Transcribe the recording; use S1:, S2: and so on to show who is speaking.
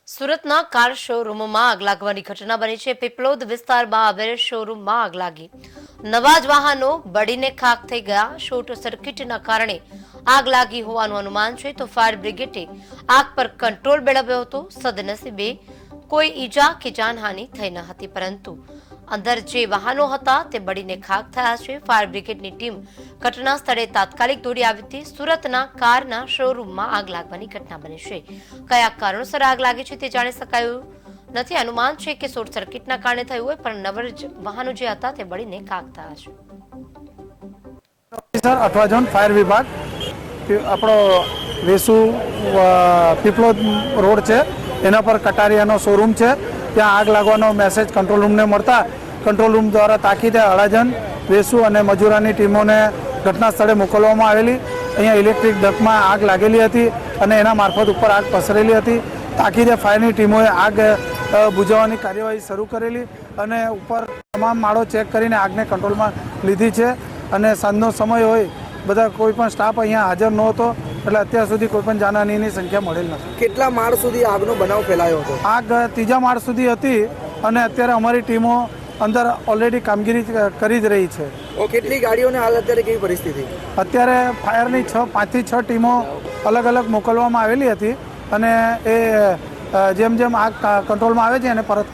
S1: સુરતના કાર શોરૂમમાં આગ લાગવાની ઘટના બની છે। પીપલોદ વિસ્તારમાં આવેલ શોરૂમમાં આગ લાગી। નવા જ વાહનો બળીને ખાખ થઈ ગયા। શોર્ટ સર્કિટના કારણે આગ લાગી હોવાનું અનુમાન છે, તો ફાયર બ્રિગેડે આગ પર કંટ્રોલ મેળવ્યો હતો। સદનસીબે કોઈ ઈજા કે જાનહાનિ થઈ ન હતી, પરંતુ અંદર જે વાહનો હતા તે બળીને ખાખ થયા છે। ફાયર બ્રિગેડની ટીમ ઘટના સ્થળે તાત્કાલિક દોડી આવી હતી। સુરતના કારના શોરૂમમાં આગ લાગવાની ઘટના બની છે। કયા કારણોસર આગ લાગી છે તે જાણી શકાયું નથી। અનુમાન છે કે શોર્ટ સર્કિટના કારણે થયું હોય, પણ નવા વાહનો જે હતા તે બળીને ખાખ થયા છે।
S2: સર અઠવા ઝોન ફાયર વિભાગ આપણો વેસુ પીપલોદ રોડ છે, એના પર કટારિયાનો શોરૂમ છે। ત્યાં આગ લાગવાનો મેસેજ કંટ્રોલ રૂમને મળતા કંટ્રોલ રૂમ દ્વારા તાકીદે અડાજણ વેસુ અને મજૂરાની ટીમોને ઘટના સ્થળે મોકલવામાં આવેલી। અહીંયા ઇલેક્ટ્રિક ડકમાં આગ લાગેલી હતી અને એના મારફત ઉપર આગ પસરેલી હતી। તાકીદે ફાયરની ટીમોએ આગ બુઝાવવાની કાર્યવાહી શરૂ કરેલી અને ઉપર તમામ માળો ચેક કરીને આગને કંટ્રોલમાં લીધી છે। અને સાંજનો સમય હોય, બધા કોઈ પણ સ્ટાફ અહીંયા હાજર નહોતો, એટલે અત્યાર સુધી કોઈ પણ જાનહાનિની સંખ્યા મળેલ નથી।
S3: કેટલા માળ સુધી આગનો બનાવ ફેલાયો હતો?
S2: આગ ત્રીજા માળ સુધી હતી અને અત્યારે અમારી ટીમો અંદર ઓલરેડી કામગીરી કરી જ રહી છે।
S3: કેટલી ગાડીઓને હાલ અત્યારે કેવી પરિસ્થિતિ?
S2: અત્યારે ફાયરની 5 થી 6 ટીમો અલગ અલગ મોકલવામાં આવેલી હતી અને એ જેમ જેમ આગ કંટ્રોલમાં આવે છે એને પરત